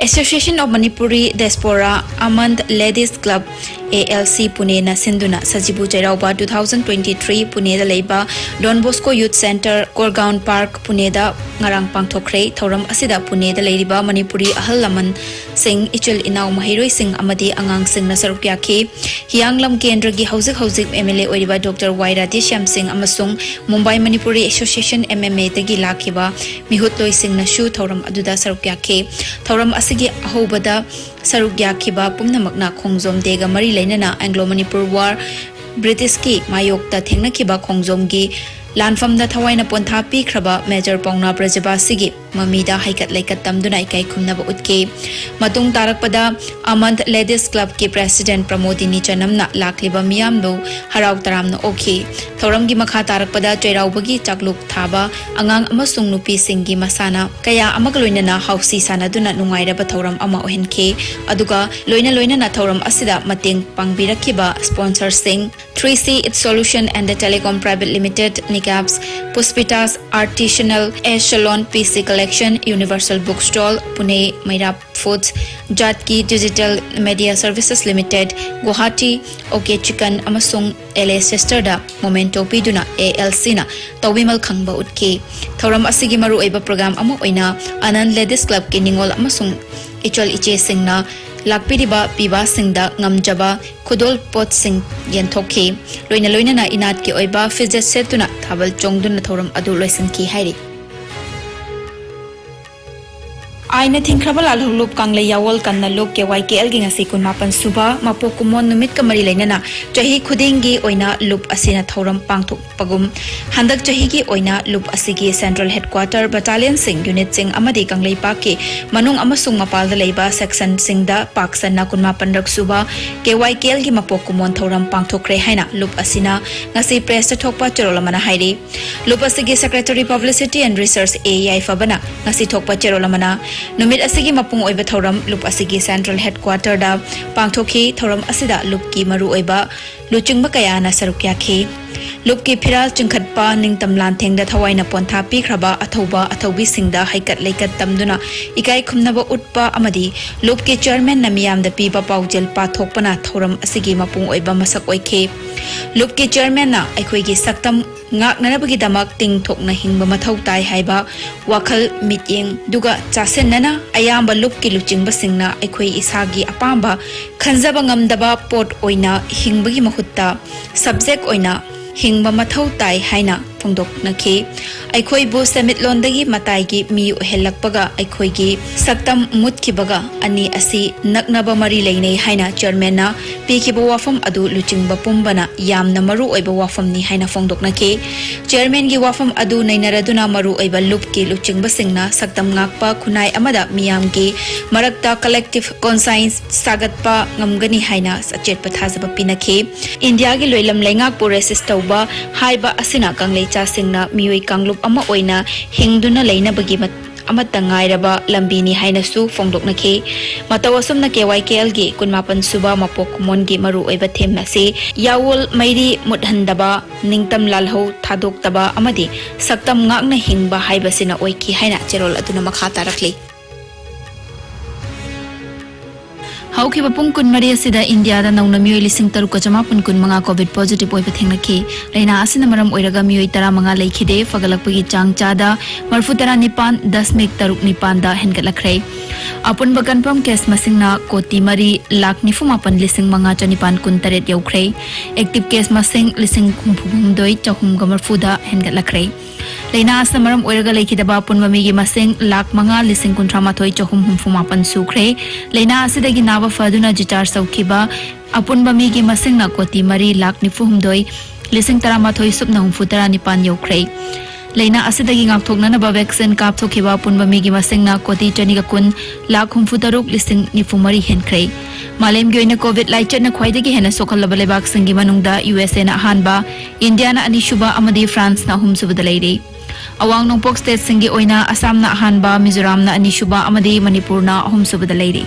Association of Manipuri Diaspora Amand Ladies Club ALC Pune na Sinduna Sajibu Chairauba 2023 Pune da Leiba Don Bosco Youth Center Korgaon Park Pune da ngarang pangthokre thoram asida Pune da leiriba Manipuri ahal laman sing ichil inaw mahiroi sing amadi angang sing na saruk yakhi Hianglam Kendra gi hauzik MLA oiriba Dr. Waira Disham Singh amasung Mumbai Manipuri Association MMA tagi lakhiba mihut loi sing na shu thoram aduda saruk yakhi thoram asigi ahobada saruk yakhiba pumnamakna khongjom dega mari lainana Anglo Manipur War British ki mayokta thengna khiba khongjom gi Lanfam da Thawaina Pontha pi khraba Major Pauna Brajabasi gi mamida haikat laikat tamduna ikai khumna ba utke matung tarakpada Amand Ladies Club ki President Pramodini Chanamna lakliba miyam do harau taramna okhi thoram gi makha tarakpada Chairaubagi chakluk thaba angang amasung nupi singgi masana kaya amagloina na hausi sanaduna nungairaba thoram ama ohenke aduga loina na thoram asida mateng pangbirakhiba sponsor sing 3C Its Solution and the Telecom Private Limited Nikabs Puspitas Artisanal Echelon PC Collection Universal Bookstall Pune Mairap Foods Jatki Digital Media Services Limited Guwahati OK Chicken amasung LA Sister da Momento piduna ALC na tawimal khangba utke thoram asigi maru eba program amo oina Anand Ladies Club ki ningol amasung ichol iche singna lakpiriba piba singda ngamjaba khudol pot sing yenthokhi loina na inat ki oiba fizet setuna thabal chongduna thoram adu loisin ki hairi Aina thinkrabal alhulup kangle yawol kanna lok ke YKL gi ngasi kun mapan suba mapo kumon numit kamari lainana chahi khudingi oina lup asina thoram pangthok pagum handak chahi gi oina lup asigi Central Headquarter Battalion sing Unit sing amadi kanglei paki manung amasung mapal da leiba section singda paksan na kun mapan rak suba ke YKL gi mapo kumon thoram pangthokre haina lup asina ngasi press thokpa cherolamana hairi lup asigi Secretary Publicity and Research AI Fabana ngasi thokpa cherolamana Numit asigi mapung oiba thoram lup asigi Central Headquarter da pangthokhi thoram asida lup ki maru oiba luchingba kaya na saruk yakhi lup ki phiral chingkhatpa ningtam lantheng da thawaina pontha pi khraba athobi singda haikat leikat tamduna ikai khumnaba utpa amadi lup ki chairman namiyam da piba paujel pathokpana thoram asigi mapung oiba masak oikhe lup ki chairman na aikhoi gi saktam ngak nanabagi damak ting thokna hingba mathau tai haiba wakhal mityeng duga chasen nana ayamba lup ki luchingba singna aikhoi isagi apamba khanjaba ngamdaba pot oina hingbagi mahutta subject oina hingba mathau tai haina phongdok nakhi aikhoi bu summit londagi matai gi mi helakpaga aikhoi gi saktam mutkibaga ani asi naknaba mari leinei haina chairman na pikiba wafam adu luchingba pumbana yamna maru oiba wafam ni haina phongdok nakhi chairman gi wafam adu nainaraduna maru oiba lup ki luchingba singna saktam ngakpa khunai amada miyam gi marakta collective conscience sagatpa ngamgani haina sachet pathajaba pinakhi India gi loilam leingak resist tauba haiba asina kanglei cha singna mioi kanglup ama oina hingduna leina bagi amata ngairaba lambini haina su phongdoknakhi matawasum na KYKL gi kunmapan suba mapok mon gi maru oiba themna se yawol mairi mudhandaba ningtam lalho thadoktaba amadi saktam ngakna hingba haiba sina oiki haina cherol aduna makha tarakli Haukiba pung kun Maria sida India da nauna mioi lising taru kachama pun kun mga COVID positive oiba thengnaki laina asina maram oiraga mioi tara mga laikhide fagalakpagi changchada marfutara nipan 10 taruk nipan da hengatlakre apun bagan pam case masingna koti mari lakh nifumapan lising mga chanipan kun taret yaukre active case masing lising khumphumdoi chahum gamarfuda hengatlakre Laina asna maram oiraga laikhidaba pun mamigi masing lakh mga lising kuntramathoi chahum humfumapan sukre laina asidagi nawa faduna jitar saukiba apun bamigi masing na koti mari lakh nifuhumdoi lising taramathoi supna humfutara nipan yaukre Laina asidagi ngakthokna na ba vaccine kap thokiba pun bamigi masing na koti chaniga kun lakh humfutaruk lising nifumari henkre Malem gi oina COVID laichat na khwaidagi hena sokalaba lebak singi manungda USA na hanba India na anishuba amadi France na humsuba leire Awang nongpok state singi oina Assam na hanba Mizoram na anishuba amadi Manipur na humsuba leire